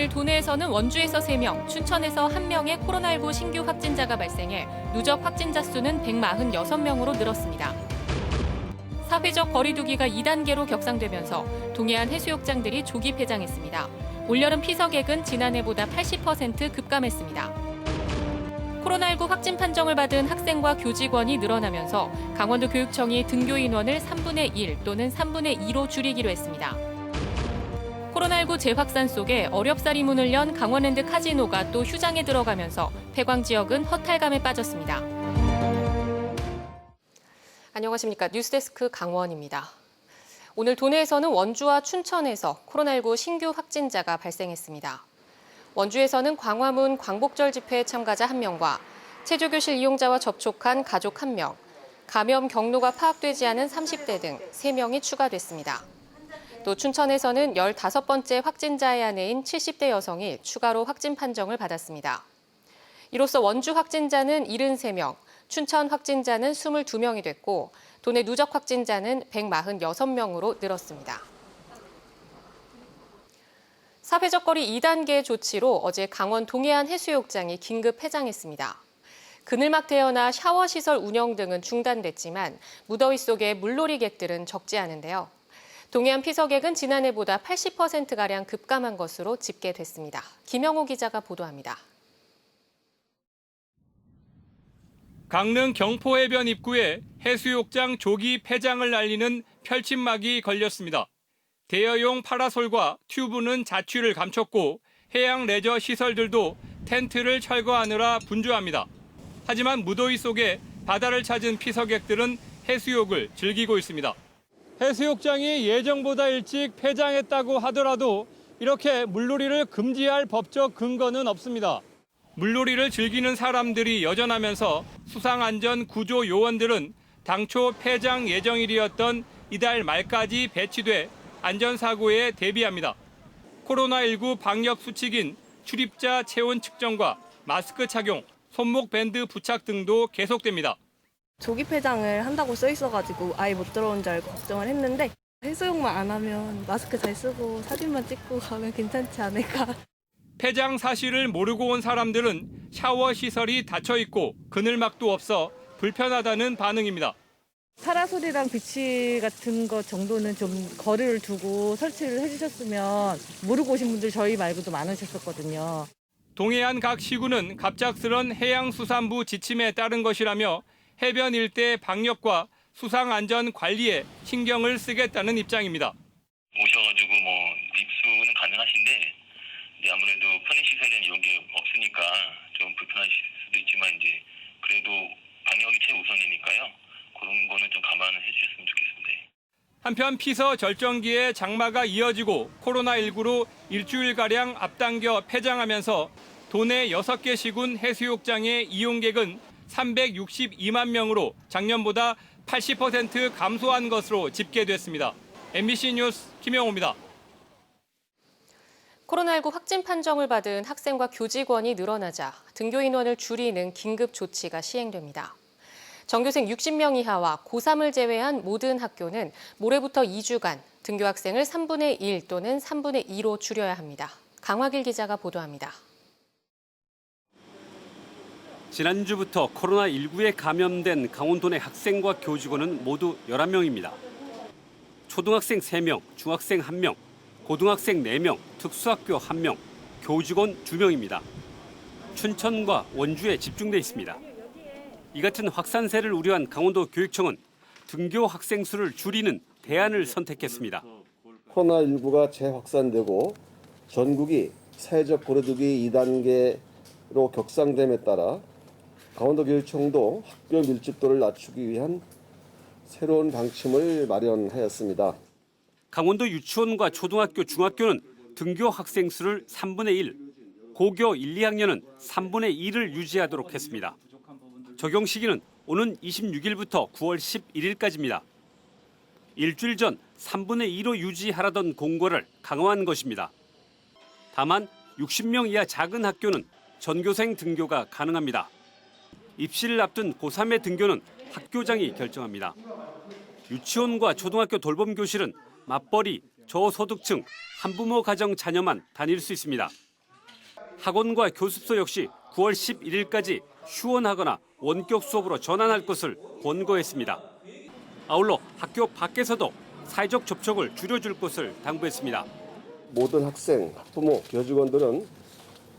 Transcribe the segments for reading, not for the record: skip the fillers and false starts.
오늘 도내에서는 원주에서 3명, 춘천에서 1명의 코로나19 신규 확진자가 발생해 누적 확진자 수는 146명으로 늘었습니다. 사회적 거리 두기가 2단계로 격상되면서 동해안 해수욕장들이 조기 폐장했습니다. 올여름 피서객은 지난해보다 80% 급감했습니다. 코로나19 확진 판정을 받은 학생과 교직원이 늘어나면서 강원도 교육청이 등교 인원을 3분의 1 또는 3분의 2로 줄이기로 했습니다. 코로나19 재확산 속에 어렵사리 문을 연 강원랜드 카지노가 또 휴장에 들어가면서 폐광 지역은 허탈감에 빠졌습니다. 안녕하십니까. 뉴스데스크 강원입니다. 오늘 도내에서는 원주와 춘천에서 코로나19 신규 확진자가 발생했습니다. 원주에서는 광화문 광복절 집회 참가자 1명과 체조교실 이용자와 접촉한 가족 1명, 감염 경로가 파악되지 않은 30대 등 3명이 추가됐습니다. 또 춘천에서는 15번째 확진자의 아내인 70대 여성이 추가로 확진 판정을 받았습니다. 이로써 원주 확진자는 73명, 춘천 확진자는 22명이 됐고 도내 누적 확진자는 146명으로 늘었습니다. 사회적 거리 2단계 조치로 어제 강원 동해안 해수욕장이 긴급 폐장했습니다. 그늘막 대여나 샤워 시설 운영 등은 중단됐지만 무더위 속에 물놀이객들은 적지 않은데요. 동해안 피서객은 지난해보다 80%가량 급감한 것으로 집계됐습니다. 김영호 기자가 보도합니다. 강릉 경포해변 입구에 해수욕장 조기 폐장을 알리는 펼침막이 걸렸습니다. 대여용 파라솔과 튜브는 자취를 감췄고 해양 레저 시설들도 텐트를 철거하느라 분주합니다. 하지만 무더위 속에 바다를 찾은 피서객들은 해수욕을 즐기고 있습니다. 해수욕장이 예정보다 일찍 폐장했다고 하더라도 이렇게 물놀이를 금지할 법적 근거는 없습니다. 물놀이를 즐기는 사람들이 여전하면서 수상안전구조 요원들은 당초 폐장 예정일이었던 이달 말까지 배치돼 안전사고에 대비합니다. 코로나19 방역 수칙인 출입자 체온 측정과 마스크 착용, 손목 밴드 부착 등도 계속됩니다. 조기 폐장을 한다고 써 있어가지고 아예 못 들어온 줄 알고 걱정을 했는데 해수욕만 안 하면 마스크 잘 쓰고 사진만 찍고 가면 괜찮지 않을까. 폐장 사실을 모르고 온 사람들은 샤워 시설이 닫혀 있고 그늘막도 없어 불편하다는 반응입니다. 파라솔이랑 비치 같은 것 정도는 좀 거리를 두고 설치를 해주셨으면 모르고 오신 분들 저희 말고도 많으셨었거든요. 동해안 각 시군은 갑작스런 해양수산부 지침에 따른 것이라며 해변 일대 방역과 수상안전 관리에 신경을 쓰겠다는 입장입니다. 오셔가지고 입수는 가능하신데 이제 아무래도 편의시설이나 이런 게 없으니까 좀 불편하실 수도 있지만 이제 그래도 방역이 최우선이니까요. 그런 거는 좀 감안을 해주셨으면 좋겠습니다. 한편 피서 절정기의 장마가 이어지고 코로나19로 일주일가량 앞당겨 폐장하면서 도내 6개 시군 해수욕장의 이용객은 362만 명으로 작년보다 80% 감소한 것으로 집계됐습니다. MBC 뉴스 김영호입니다. 코로나19 확진 판정을 받은 학생과 교직원이 늘어나자 등교 인원을 줄이는 긴급 조치가 시행됩니다. 전교생 60명 이하와 고3을 제외한 모든 학교는 모레부터 2주간 등교 학생을 3분의 1 또는 3분의 2로 줄여야 합니다. 강화길 기자가 보도합니다. 지난주부터 코로나19에 감염된 강원도 내 학생과 교직원은 모두 11명입니다. 초등학생 3명, 중학생 1명, 고등학생 4명, 특수학교 1명, 교직원 2명입니다. 춘천과 원주에 집중돼 있습니다. 이 같은 확산세를 우려한 강원도 교육청은 등교 학생 수를 줄이는 대안을 선택했습니다. 코로나19가 재확산되고 전국이 사회적 거리두기 2단계로 격상됨에 따라 강원도 교육청도 학교 밀집도를 낮추기 위한 새로운 방침을 마련하였습니다. 강원도 유치원과 초등학교, 중학교는 등교 학생 수를 3분의 1, 고교 1, 2학년은 3분의 2를 유지하도록 했습니다. 적용 시기는 오는 26일부터 9월 11일까지입니다. 일주일 전 3분의 2로 유지하라던 공고를 강화한 것입니다. 다만 60명 이하 작은 학교는 전교생 등교가 가능합니다. 입시를 앞둔 고3의 등교는 학교장이 결정합니다. 유치원과 초등학교 돌봄 교실은 맞벌이, 저소득층, 한부모 가정 자녀만 다닐 수 있습니다. 학원과 교습소 역시 9월 11일까지 휴원하거나 원격 수업으로 전환할 것을 권고했습니다. 아울러 학교 밖에서도 사회적 접촉을 줄여줄 것을 당부했습니다. 모든 학생, 학부모, 교직원들은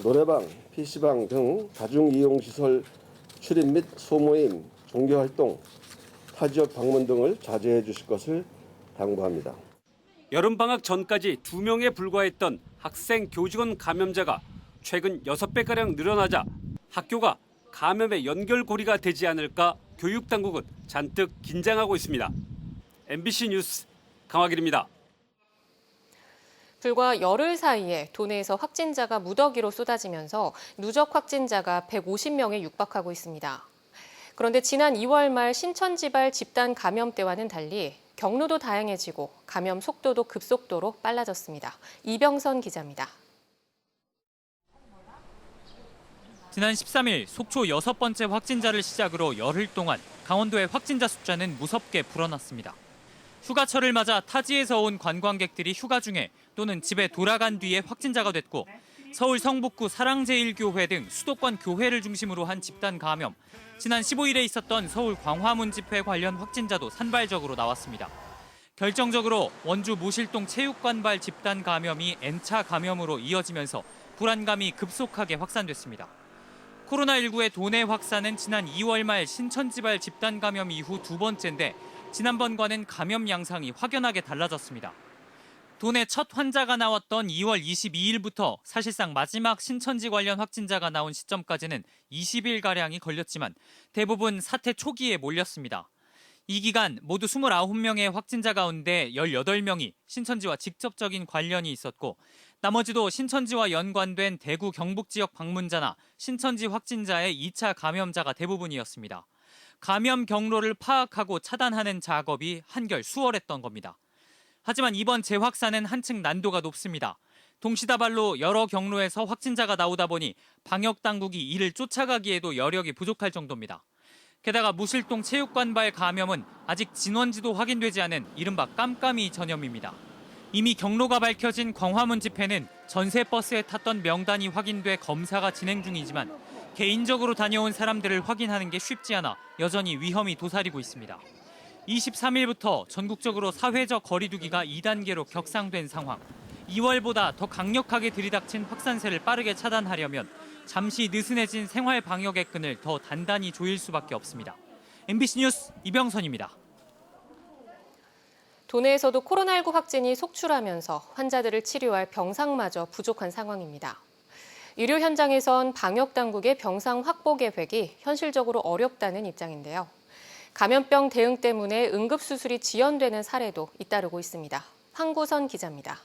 노래방, PC방 등 다중이용시설 출입 및 소모임, 종교활동, 타지역 방문 등을 자제해 주실 것을 당부합니다. 여름방학 전까지 2명에 불과했던 학생, 교직원 감염자가 최근 6배가량 늘어나자 학교가 감염의 연결고리가 되지 않을까 교육당국은 잔뜩 긴장하고 있습니다. MBC 뉴스 강화길입니다. 불과 열흘 사이에 도내에서 확진자가 무더기로 쏟아지면서 누적 확진자가 150명에 육박하고 있습니다. 그런데 지난 2월 말 신천지발 집단 감염 때와는 달리 경로도 다양해지고 감염 속도도 급속도로 빨라졌습니다. 이병선 기자입니다. 지난 13일 속초 6번째 확진자를 시작으로 열흘 동안 강원도의 확진자 숫자는 무섭게 불어났습니다. 휴가철을 맞아 타지에서 온 관광객들이 휴가 중에 또는 집에 돌아간 뒤에 확진자가 됐고 서울 성북구 사랑제일교회 등 수도권 교회를 중심으로 한 집단 감염, 지난 15일에 있었던 서울 광화문 집회 관련 확진자도 산발적으로 나왔습니다. 결정적으로 원주 모실동 체육관발 집단 감염이 N차 감염으로 이어지면서 불안감이 급속하게 확산됐습니다. 코로나19의 도내 확산은 지난 2월 말 신천지발 집단 감염 이후 2번째인데 지난번과는 감염 양상이 확연하게 달라졌습니다. 도내 첫 환자가 나왔던 2월 22일부터 사실상 마지막 신천지 관련 확진자가 나온 시점까지는 20일가량이 걸렸지만 대부분 사태 초기에 몰렸습니다. 이 기간 모두 29명의 확진자 가운데 18명이 신천지와 직접적인 관련이 있었고 나머지도 신천지와 연관된 대구 경북 지역 방문자나 신천지 확진자의 2차 감염자가 대부분이었습니다. 감염 경로를 파악하고 차단하는 작업이 한결 수월했던 겁니다. 하지만 이번 재확산은 한층 난도가 높습니다. 동시다발로 여러 경로에서 확진자가 나오다 보니 방역당국이 이를 쫓아가기에도 여력이 부족할 정도입니다. 게다가 무실동 체육관발 감염은 아직 진원지도 확인되지 않은 이른바 깜깜이 전염입니다. 이미 경로가 밝혀진 광화문 집회는 전세 버스에 탔던 명단이 확인돼 검사가 진행 중이지만 개인적으로 다녀온 사람들을 확인하는 게 쉽지 않아 여전히 위험이 도사리고 있습니다. 23일부터 전국적으로 사회적 거리두기가 2단계로 격상된 상황. 2월보다 더 강력하게 들이닥친 확산세를 빠르게 차단하려면 잠시 느슨해진 생활 방역의 끈을 더 단단히 조일 수밖에 없습니다. MBC 뉴스 이병선입니다. 도내에서도 코로나19 확진이 속출하면서 환자들을 치료할 병상마저 부족한 상황입니다. 의료 현장에선 방역당국의 병상 확보 계획이 현실적으로 어렵다는 입장인데요. 감염병 대응 때문에 응급수술이 지연되는 사례도 잇따르고 있습니다. 황구선 기자입니다.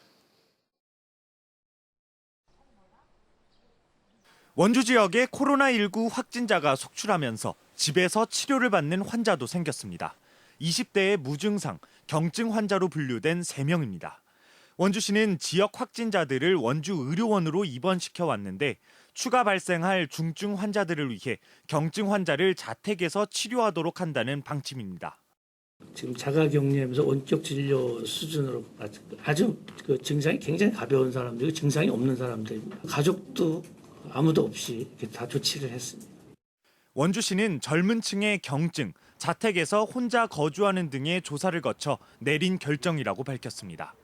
원주 지역에 코로나19 확진자가 속출하면서 집에서 치료를 받는 환자도 생겼습니다. 20대의 무증상, 경증 환자로 분류된 3명입니다. 원주시는 지역 확진자들을 원주 의료원으로 입원시켜 왔는데 추가 발생할 중증 환자들을 위해 경증 환자를 자택에서 치료하도록 한다는 방침입니다. 지금 자가격리하면서 원격 진료 수준으로 아주 증상이 굉장히 가벼운 사람들, 증상이 없는 사람들입니다. 가족도 아무도 없이 다 조치를 했습니다. 원주시는 젊은 층의 경증, 자택에서 혼자 거주하는 등의 조사를 거쳐 내린 결정이라고 밝혔습니다.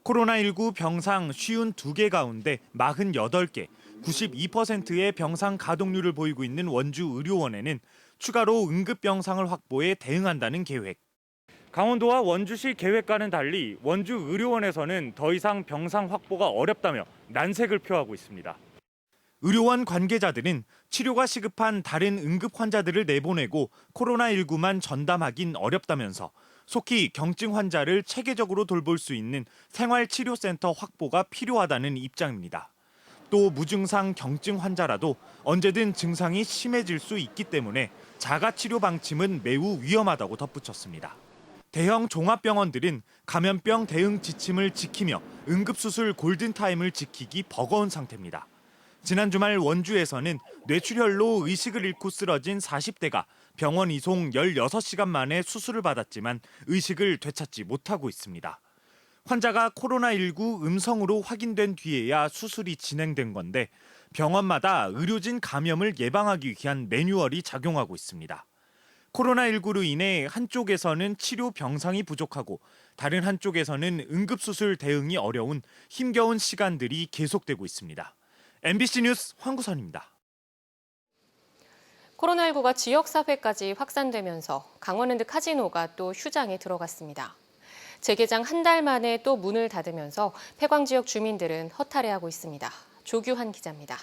코로나19 병상 52개 가운데 48개, 92%의 병상 가동률을 보이고 있는 원주 의료원에는 추가로 응급병상을 확보해 대응한다는 계획. 강원도와 원주시 계획과는 달리 원주 의료원에서는 더 이상 병상 확보가 어렵다며 난색을 표하고 있습니다. 의료원 관계자들은 치료가 시급한 다른 응급 환자들을 내보내고 코로나19만 전담하긴 어렵다면서 속히 경증 환자를 체계적으로 돌볼 수 있는 생활치료센터 확보가 필요하다는 입장입니다. 또 무증상 경증 환자라도 언제든 증상이 심해질 수 있기 때문에 자가치료 방침은 매우 위험하다고 덧붙였습니다. 대형 종합병원들은 감염병 대응 지침을 지키며 응급수술 골든타임을 지키기 버거운 상태입니다. 지난 주말 원주에서는 뇌출혈로 의식을 잃고 쓰러진 40대가 병원 이송 16시간 만에 수술을 받았지만 의식을 되찾지 못하고 있습니다. 환자가 코로나19 음성으로 확인된 뒤에야 수술이 진행된 건데 병원마다 의료진 감염을 예방하기 위한 매뉴얼이 작용하고 있습니다. 코로나19로 인해 한쪽에서는 치료 병상이 부족하고 다른 한쪽에서는 응급수술 대응이 어려운 힘겨운 시간들이 계속되고 있습니다. MBC 뉴스 황구선입니다. 코로나19가 지역사회까지 확산되면서 강원랜드 카지노가 또 휴장에 들어갔습니다. 재개장 한 달 만에 또 문을 닫으면서 폐광 지역 주민들은 허탈해하고 있습니다. 조규환 기자입니다.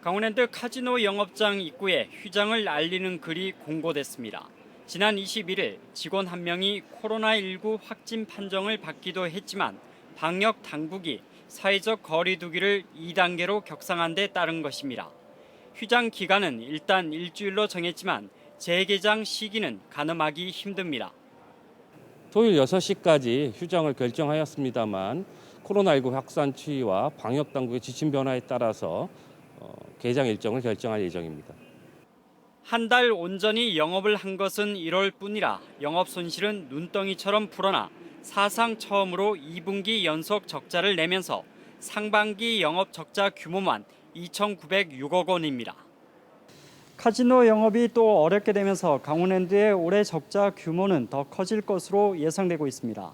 강원랜드 카지노 영업장 입구에 휴장을 알리는 글이 공고됐습니다. 지난 21일 직원 한 명이 코로나19 확진 판정을 받기도 했지만 방역 당국이 사회적 거리 두기를 2단계로 격상한 데 따른 것입니다. 휴장 기간은 일단 일주일로 정했지만 재개장 시기는 가늠하기 힘듭니다. 토요일 6시까지 휴장을 결정하였습니다만 코로나19 확산 추이와 방역 당국의 지침 변화에 따라서 개장 일정을 결정할 예정입니다. 한 달 온전히 영업을 한 것은 1월 뿐이라 영업 손실은 눈덩이처럼 불어나 사상 처음으로 2분기 연속 적자를 내면서 상반기 영업 적자 규모만 2,906억 원입니다. 카지노 영업이 또 어렵게 되면서 강원랜드의 올해 적자 규모는 더 커질 것으로 예상되고 있습니다.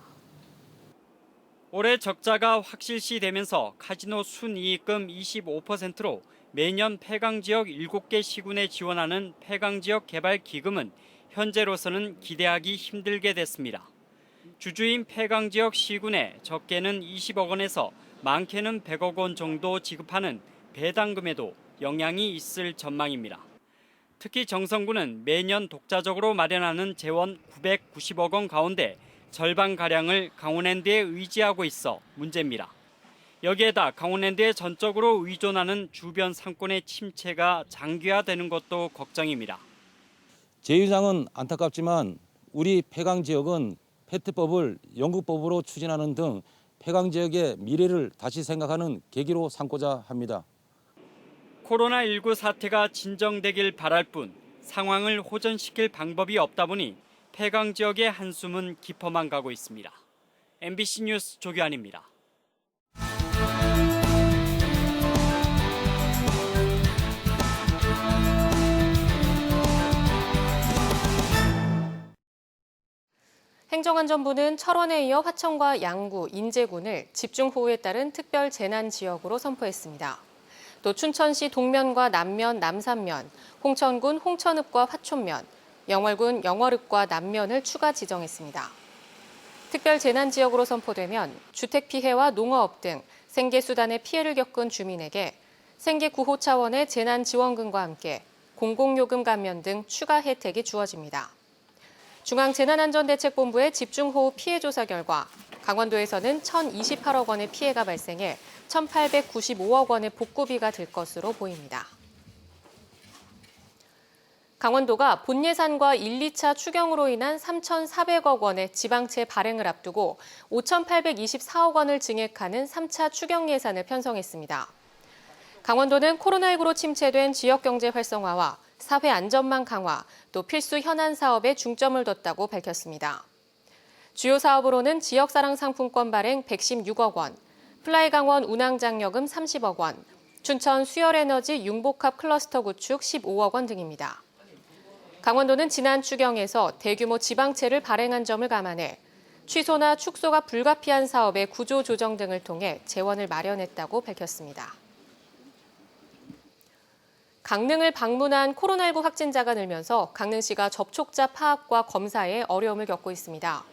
올해 적자가 확실시되면서 카지노 순이익금 25%로 매년 폐광지역 7개 시군에 지원하는 폐광지역 개발 기금은 현재로서는 기대하기 힘들게 됐습니다. 주주인 폐광지역 시군에 적게는 20억 원에서 많게는 100억 원 정도 지급하는 배당금에도 영향이 있을 전망입니다. 특히 정성군은 매년 독자적으로 마련하는 재원 990억 원 가운데 절반가량을 강원랜드에 의지하고 있어 문제입니다. 여기에다 강원랜드에 전적으로 의존하는 주변 상권의 침체가 장기화되는 것도 걱정입니다. 제1장은 안타깝지만 우리 폐광지역은 페트법을 연구법으로 추진하는 등 폐광지역의 미래를 다시 생각하는 계기로 삼고자 합니다. 코로나19 사태가 진정되길 바랄 뿐 상황을 호전시킬 방법이 없다 보니 폐광 지역의 한숨은 깊어만 가고 있습니다. MBC 뉴스 조규환입니다. 행정안전부는 철원에 이어 화천과 양구, 인제군을 집중호우에 따른 특별 재난 지역으로 선포했습니다. 또 춘천시 동면과 남면, 남산면, 홍천군 홍천읍과 화촌면, 영월군 영월읍과 남면을 추가 지정했습니다. 특별 재난 지역으로 선포되면 주택 피해와 농어업 등 생계수단의 피해를 겪은 주민에게 생계구호 차원의 재난지원금과 함께 공공요금 감면 등 추가 혜택이 주어집니다. 중앙재난안전대책본부의 집중호우 피해 조사 결과 강원도에서는 1,028억 원의 피해가 발생해 1,895억 원의 복구비가 들 것으로 보입니다. 강원도가 본예산과 1, 2차 추경으로 인한 3,400억 원의 지방채 발행을 앞두고 5,824억 원을 증액하는 3차 추경 예산을 편성했습니다. 강원도는 코로나19로 침체된 지역경제 활성화와 사회 안전망 강화, 또 필수 현안 사업에 중점을 뒀다고 밝혔습니다. 주요 사업으로는 지역사랑 상품권 발행 116억 원, 플라이강원 운항장려금 30억 원, 춘천 수열에너지 융복합 클러스터 구축 15억 원 등입니다. 강원도는 지난 추경에서 대규모 지방채를 발행한 점을 감안해 취소나 축소가 불가피한 사업의 구조 조정 등을 통해 재원을 마련했다고 밝혔습니다. 강릉을 방문한 코로나19 확진자가 늘면서 강릉시가 접촉자 파악과 검사에 어려움을 겪고 있습니다.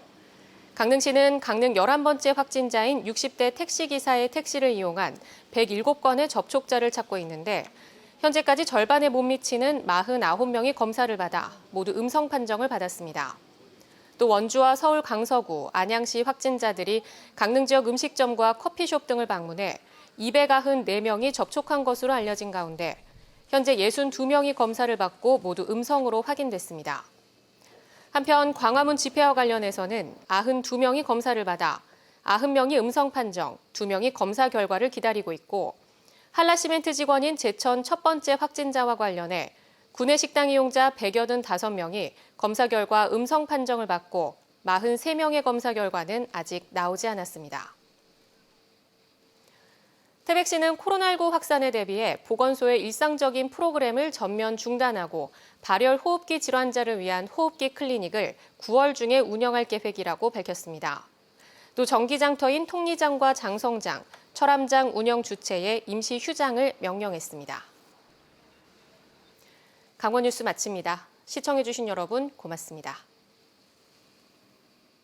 강릉시는 강릉 11번째 확진자인 60대 택시기사의 택시를 이용한 107건의 접촉자를 찾고 있는데 현재까지 절반에 못 미치는 49명이 검사를 받아 모두 음성 판정을 받았습니다. 또 원주와 서울 강서구, 안양시 확진자들이 강릉 지역 음식점과 커피숍 등을 방문해 294명이 접촉한 것으로 알려진 가운데 현재 62명이 검사를 받고 모두 음성으로 확인됐습니다. 한편 광화문 집회와 관련해서는 92명이 검사를 받아 90명이 음성 판정, 2명이 검사 결과를 기다리고 있고 한라시멘트 직원인 제천 첫 번째 확진자와 관련해 구내식당 이용자 185명이 검사 결과 음성 판정을 받고 43명의 검사 결과는 아직 나오지 않았습니다. 태백시는 코로나19 확산에 대비해 보건소의 일상적인 프로그램을 전면 중단하고 발열 호흡기 질환자를 위한 호흡기 클리닉을 9월 중에 운영할 계획이라고 밝혔습니다. 또 정기장터인 통리장과 장성장, 철암장 운영 주체에 임시 휴장을 명령했습니다. 강원 뉴스 마칩니다. 시청해주신 여러분 고맙습니다.